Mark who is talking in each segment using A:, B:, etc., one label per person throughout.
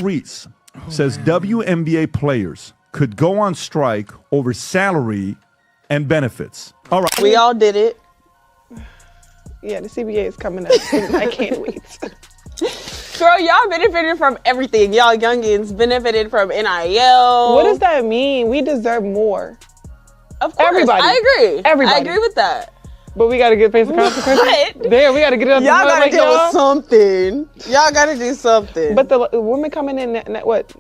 A: Reese says WNBA players could go on strike over salary and benefits. All right.
B: We all did it.
C: Yeah, the CBA is coming up. I can't wait.
B: Girl, y'all benefited from everything. Y'all youngins benefited from NIL.
C: What does that mean? We deserve more.
B: Of course,
C: everybody.
B: I agree.
C: Everybody.
B: I agree with that.
C: But we got to get paid the consequences.
B: What?
C: Damn, we got to get it on the
B: Y'all gotta
C: like,
B: deal with something. Y'all gotta do something.
C: But the women coming in,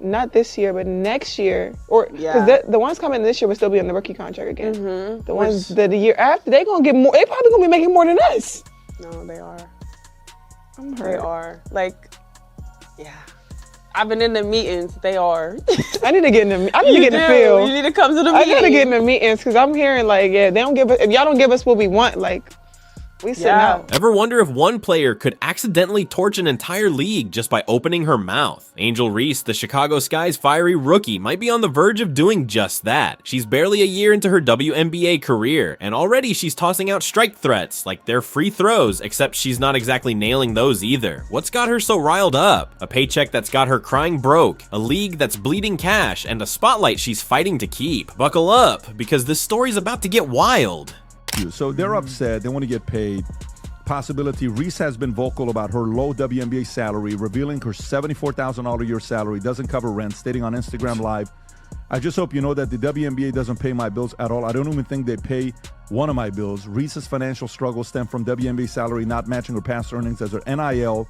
C: not this year, but next year. Because the ones coming in this year will still be on the rookie contract again. Mm-hmm. The ones that the year after, they going to get more. They probably going to be making more than us.
B: No, they are.
C: I'm hurt.
B: They are. Like, yeah. I've been in the meetings. They are.
C: I need to get in the. I need to get in the field.
B: You need to come to the
C: meetings. I gotta get in the
B: meetings.
C: meetings because I'm hearing like, yeah, they don't give us. If y'all don't give us what we want, like, we sitting out.
D: Ever wonder if one player could accidentally torch an entire league just by opening her mouth? Angel Reese, the Chicago Sky's fiery rookie, might be on the verge of doing just that. She's barely a year into her WNBA career, and already she's tossing out strike threats like they're free throws, except she's not exactly nailing those either. What's got her so riled up? A paycheck that's got her crying broke, a league that's bleeding cash, and a spotlight she's fighting to keep. Buckle up, because this story's about to get wild.
A: So they're upset. They want to get paid. Possibility. Reese has been vocal about her low WNBA salary, revealing her $74,000 a year salary doesn't cover rent, stating on Instagram Live, "I just hope you know that the WNBA doesn't pay my bills at all. I don't even think they pay one of my bills." Reese's financial struggles stem from WNBA salary not matching her past earnings, as her NIL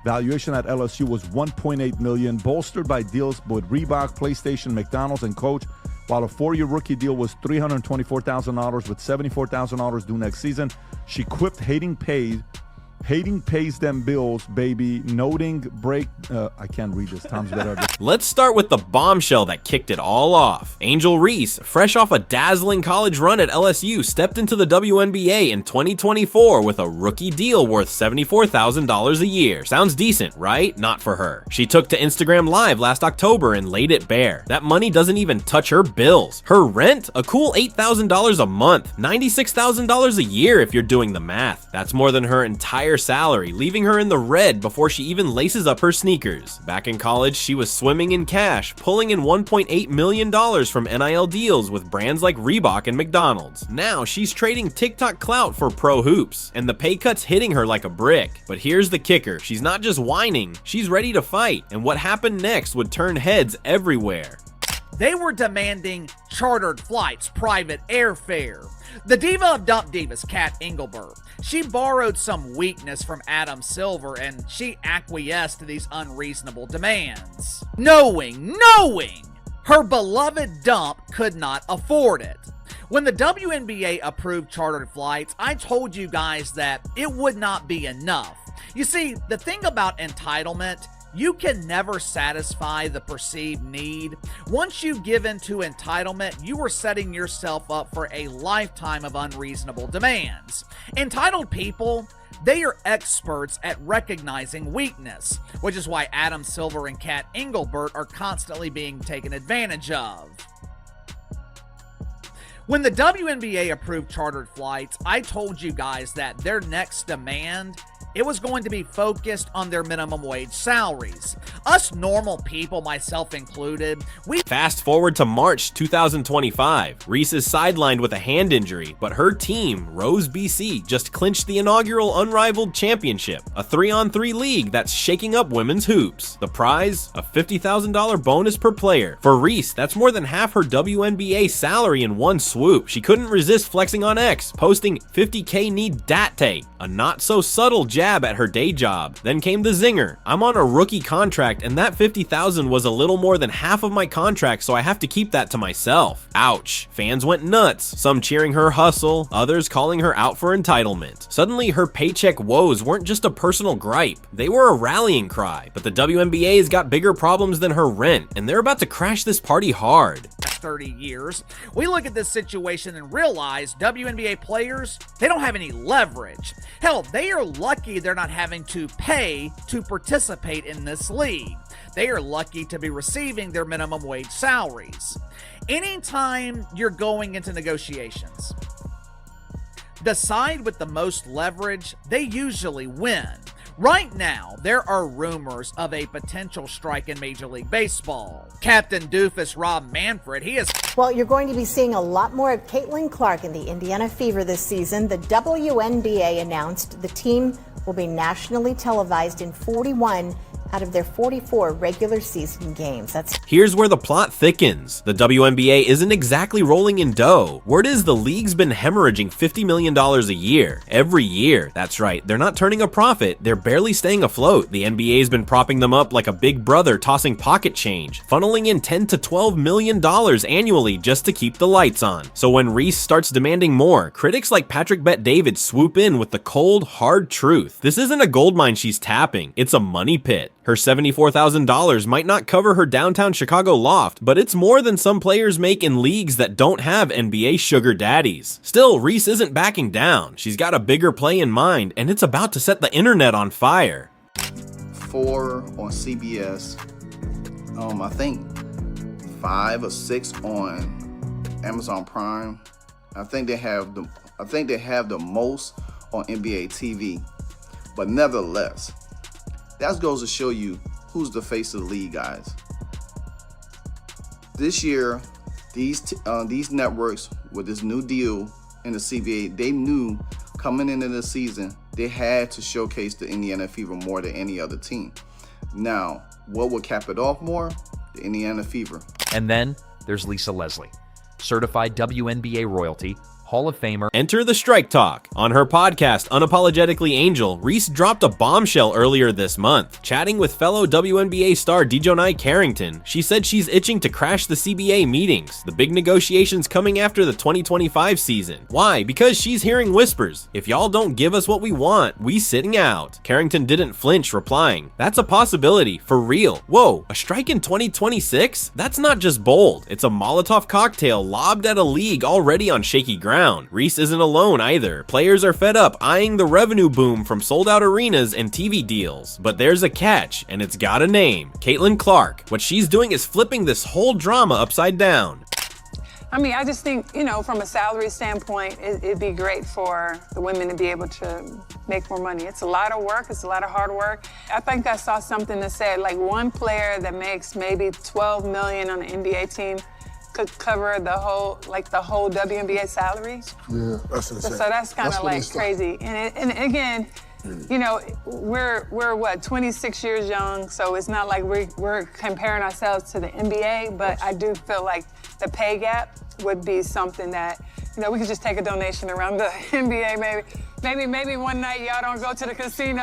A: valuation at LSU was $1.8 million, bolstered by deals with Reebok, PlayStation, McDonald's, and Coach, while a 4-year rookie deal was $324,000 with $74,000 due next season. She quipped, hating pays them bills, baby, noting I can't read this. Tom's better.
D: Let's start with the bombshell that kicked it all off. Angel Reese, fresh off a dazzling college run at LSU, stepped into the WNBA in 2024 with a rookie deal worth $74,000 a year. Sounds decent, right? Not for her. She took to Instagram Live last October and laid it bare. That money doesn't even touch her bills. Her rent, a cool $8,000 a month, $96,000 a year if you're doing the math. That's more than her entire salary, leaving her in the red before she even laces up her sneakers. Back in college, she was swimming in cash, pulling in $1.8 million from NIL deals with brands like Reebok and McDonald's. Now she's trading TikTok clout for pro hoops, and the pay cut's hitting her like a brick. But here's the kicker, she's not just whining, she's ready to fight, and what happened next would turn heads everywhere.
E: They were demanding chartered flights, private airfare. The diva of dump divas, Kat Engelbert, she borrowed some weakness from Adam Silver and she acquiesced to these unreasonable demands, knowing her beloved dump could not afford it. When the WNBA approved chartered flights, I told you guys that it would not be enough. You see, the thing about entitlement, you can never satisfy the perceived need. Once you give in to entitlement, you are setting yourself up for a lifetime of unreasonable demands. Entitled people, they are experts at recognizing weakness, which is why Adam Silver and Kat Engelbert are constantly being taken advantage of. When the WNBA approved chartered flights, I told you guys that their next demand, it was going to be focused on their minimum wage salaries. Us normal people, myself included,
D: Fast forward to March 2025. Reese is sidelined with a hand injury, but her team, Rose BC, just clinched the inaugural Unrivaled Championship, a 3-on-3 league that's shaking up women's hoops. The prize? A $50,000 bonus per player. For Reese, that's more than half her WNBA salary in one swoop. She couldn't resist flexing on X, posting $50K need dat take, a not-so-subtle jab at her day job. Then came the zinger. I'm on a rookie contract and that $50,000 was a little more than half of my contract, so I have to keep that to myself. Ouch. Fans went nuts, some cheering her hustle, others calling her out for entitlement. Suddenly her paycheck woes weren't just a personal gripe, they were a rallying cry. But the WNBA's got bigger problems than her rent, and they're about to crash this party hard.
E: 30 years, we look at this situation and realize WNBA players, they don't have any leverage. Hell, they are lucky they're not having to pay to participate in this league. They are lucky to be receiving their minimum wage salaries. Anytime you're going into negotiations, the side with the most leverage, they usually win. Right now, there are rumors of a potential strike in Major League Baseball. Captain Doofus Rob Manfred, he is...
F: Well, you're going to be seeing a lot more of Caitlin Clark in the Indiana Fever this season. The WNBA announced the team will be nationally televised in 41 out of their 44 regular season games.
D: Here's where the plot thickens. The WNBA isn't exactly rolling in dough. Word is the league's been hemorrhaging $50 million a year. Every year. That's right, they're not turning a profit, they're barely staying afloat. The NBA's been propping them up like a big brother tossing pocket change, funneling in $10 to $12 million annually just to keep the lights on. So when Reese starts demanding more, critics like Patrick Bet-David swoop in with the cold, hard truth. This isn't a goldmine she's tapping, it's a money pit. Her $74,000 might not cover her downtown Chicago loft, but it's more than some players make in leagues that don't have NBA sugar daddies. Still, Reese isn't backing down. She's got a bigger play in mind, and it's about to set the internet on fire.
G: 4 on CBS, I think 5 or 6 on Amazon Prime. I think they have the most on NBA TV, but nevertheless, that goes to show you who's the face of the league, guys. This year, these networks with this new deal in the CBA, they knew coming into the season they had to showcase the Indiana Fever more than any other team. Now, what would cap it off more? The Indiana Fever.
H: And then there's Lisa Leslie, certified WNBA royalty, Hall of Famer.
D: Enter the strike talk. On her podcast, Unapologetically Angel, Reese dropped a bombshell earlier this month. Chatting with fellow WNBA star Dejounte Carrington, she said she's itching to crash the CBA meetings, the big negotiations coming after the 2025 season. Why? Because she's hearing whispers. If y'all don't give us what we want, we sitting out. Carrington didn't flinch, replying, "That's a possibility, for real. Whoa, a strike in 2026? That's not just bold. It's a Molotov cocktail lobbed at a league already on shaky ground." Reese isn't alone either. Players are fed up eyeing the revenue boom from sold-out arenas and TV deals. But there's a catch, and it's got a name. Caitlin Clark. What she's doing is flipping this whole drama upside down.
I: I mean, I just think, from a salary standpoint, it'd be great for the women to be able to make more money. It's a lot of work. It's a lot of hard work. I think I saw something that said, like, one player that makes maybe $12 million on the NBA team could cover the whole WNBA salary.
J: Yeah, that's insane.
I: So that's kind of like crazy. And again, we're what, 26 years young, so it's not like we're comparing ourselves to the NBA, but I do feel like the pay gap would be something that, we could just take a donation around the NBA maybe. Maybe one night y'all don't go to the casinos.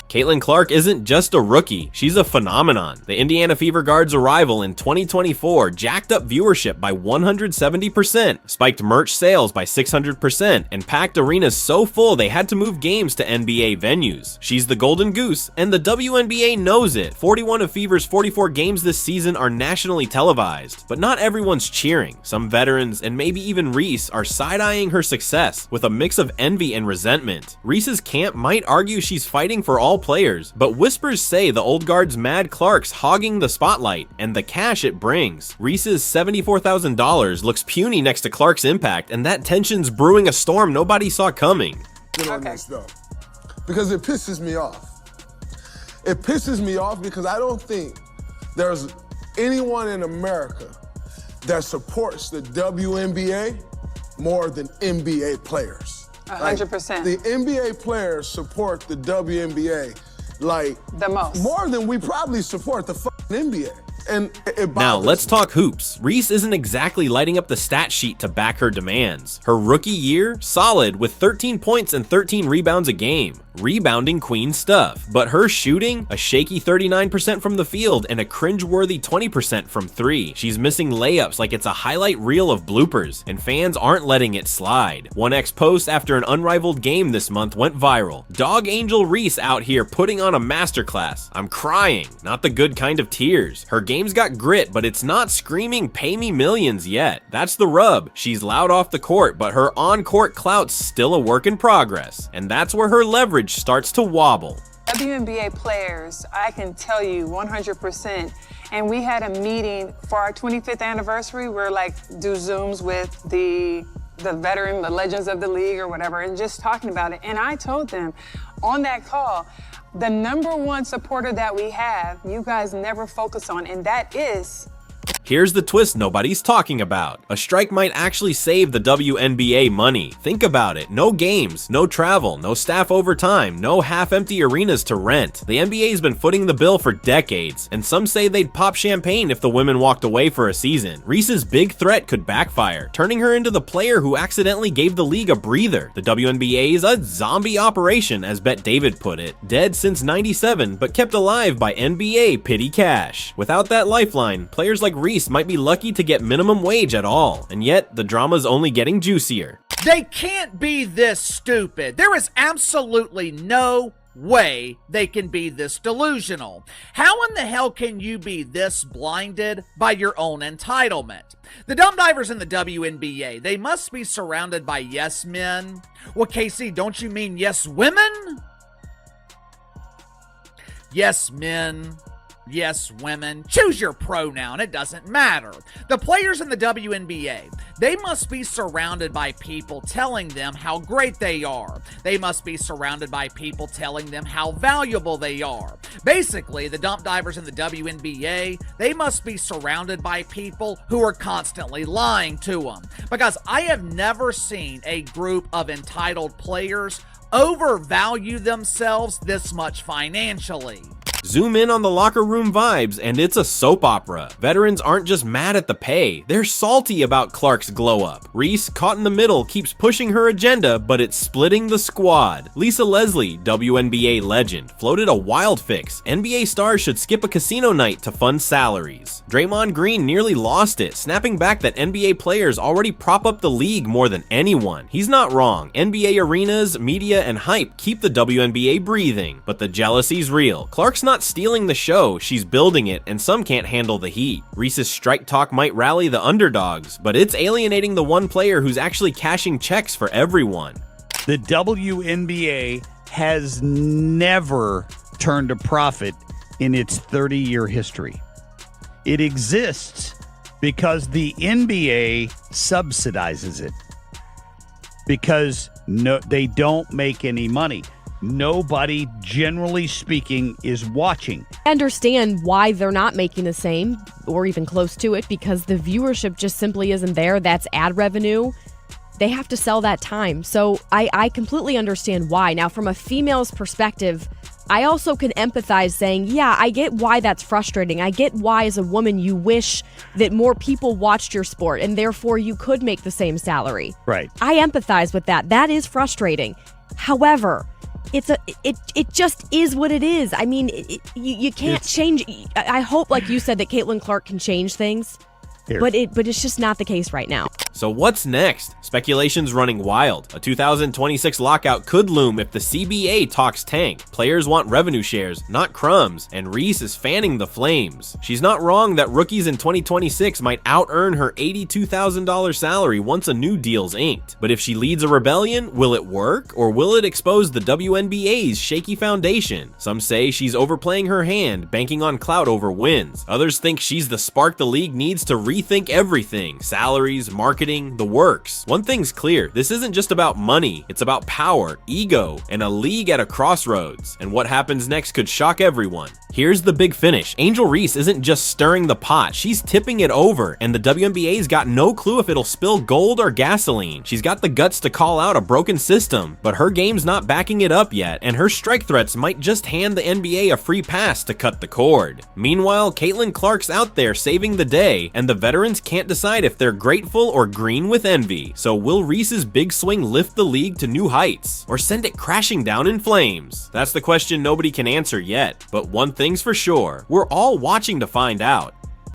D: Caitlin Clark isn't just a rookie, she's a phenomenon. The Indiana Fever Guard's arrival in 2024 jacked up viewership by 170%, spiked merch sales by 600%, and packed arenas so full they had to move games to NBA venues. She's the golden goose, and the WNBA knows it. 41 of Fever's 44 games this season are nationally televised, but not everyone's cheering. Some veterans, and maybe even Reese, are side-eyeing her success with a mix of envy and resentment. Reese's camp might argue she's fighting for all players, but whispers say the old guard's mad Clark's hogging the spotlight and the cash it brings. Reese's $74,000 looks puny next to Clark's impact, and that tension's brewing a storm nobody saw coming.
J: Get on that stuff. Because it pisses me off. It pisses me off because I don't think there's anyone in America that supports the WNBA more than NBA players.
I: 100%.
J: The NBA players support the WNBA like
I: the most.
J: More than we probably support the NBA. And
D: now let's talk hoops. Reese isn't exactly lighting up the stat sheet to back her demands. Her rookie year, solid with 13 points and 13 rebounds a game. Rebounding queen stuff. But her shooting, a shaky 39% from the field and a cringeworthy 20% from 3. She's missing layups like it's a highlight reel of bloopers, and fans aren't letting it slide. One ex-post after an unrivaled game this month went viral. Dog Angel Reese out here putting on a masterclass. I'm crying, not the good kind of tears. Her game's got grit, but it's not screaming pay me millions yet. That's the rub. She's loud off the court, but her on-court clout's still a work in progress. And that's where her leverage starts to wobble.
I: WNBA players, I can tell you 100%, and we had a meeting for our 25th anniversary. We're like, do Zooms with the the veteran, the legends of the league or whatever, and just talking about it. And I told them on that call, the number one supporter that we have, you guys never focus on, and that is...
D: Here's the twist nobody's talking about. A strike might actually save the WNBA money. Think about it. No games, no travel, no staff overtime, no half-empty arenas to rent. The NBA's been footing the bill for decades, and some say they'd pop champagne if the women walked away for a season. Reese's big threat could backfire, turning her into the player who accidentally gave the league a breather. The WNBA is a zombie operation, as Bet David put it, dead since '97, but kept alive by NBA petty cash. Without that lifeline, players like Reese might be lucky to get minimum wage at all, and yet the drama's only getting juicier.
E: They can't be this stupid. There is absolutely no way they can be this delusional. How in the hell can you be this blinded by your own entitlement? The dumb divers in the WNBA, they must be surrounded by yes men. Well, Casey, don't you mean yes women? Yes men. Yes, women. Choose your pronoun. It doesn't matter. The players in the WNBA, they must be surrounded by people telling them how great they are. They must be surrounded by people telling them how valuable they are. Basically, the dump divers in the WNBA, they must be surrounded by people who are constantly lying to them. Because I have never seen a group of entitled players overvalue themselves this much financially.
D: Zoom in on the locker room vibes, and it's a soap opera. Veterans aren't just mad at the pay, they're salty about Clark's glow up. Reese, caught in the middle, keeps pushing her agenda, but it's splitting the squad. Lisa Leslie, WNBA legend, floated a wild fix. NBA stars should skip a casino night to fund salaries. Draymond Green nearly lost it, snapping back that NBA players already prop up the league more than anyone. He's not wrong. NBA arenas, media, and hype keep the WNBA breathing, but the jealousy's real. Clark's not stealing the show, she's building it, and some can't handle the heat. Reese's strike talk might rally the underdogs, but it's alienating the one player who's actually cashing checks for everyone.
K: The WNBA has never turned a profit in its 30-year history. It exists because the NBA subsidizes it. Because they don't make any money. Nobody, generally speaking, is watching.
L: I understand why they're not making the same or even close to it, because the viewership just simply isn't there. That's ad revenue. They have to sell that time. So I completely understand why. Now, from a female's perspective, I also can empathize saying, yeah, I get why that's frustrating. I get why, as a woman, you wish that more people watched your sport and therefore you could make the same salary.
K: Right.
L: I empathize with that. That is frustrating. However, it just is what it is. I mean, you can't change. I hope, like you said, that Caitlin Clark can change things, but it's just not the case right now.
D: So what's next? Speculation's running wild. A 2026 lockout could loom if the CBA talks tank. Players want revenue shares, not crumbs, and Reese is fanning the flames. She's not wrong that rookies in 2026 might out-earn her $82,000 salary once a new deal's inked. But if she leads a rebellion, will it work, or will it expose the WNBA's shaky foundation? Some say she's overplaying her hand, banking on clout over wins. Others think she's the spark the league needs to rethink everything: salaries, marketing, the works. One thing's clear, this isn't just about money, it's about power, ego, and a league at a crossroads. And what happens next could shock everyone. Here's the big finish. Angel Reese isn't just stirring the pot, she's tipping it over, and the WNBA's got no clue if it'll spill gold or gasoline. She's got the guts to call out a broken system, but her game's not backing it up yet, and her strike threats might just hand the NBA a free pass to cut the cord. Meanwhile, Caitlin Clark's out there saving the day, and the veterans can't decide if they're grateful or green with envy. So will Reese's big swing lift the league to new heights, or send it crashing down in flames? That's the question nobody can answer yet, but one thing's for sure, we're all watching to find out.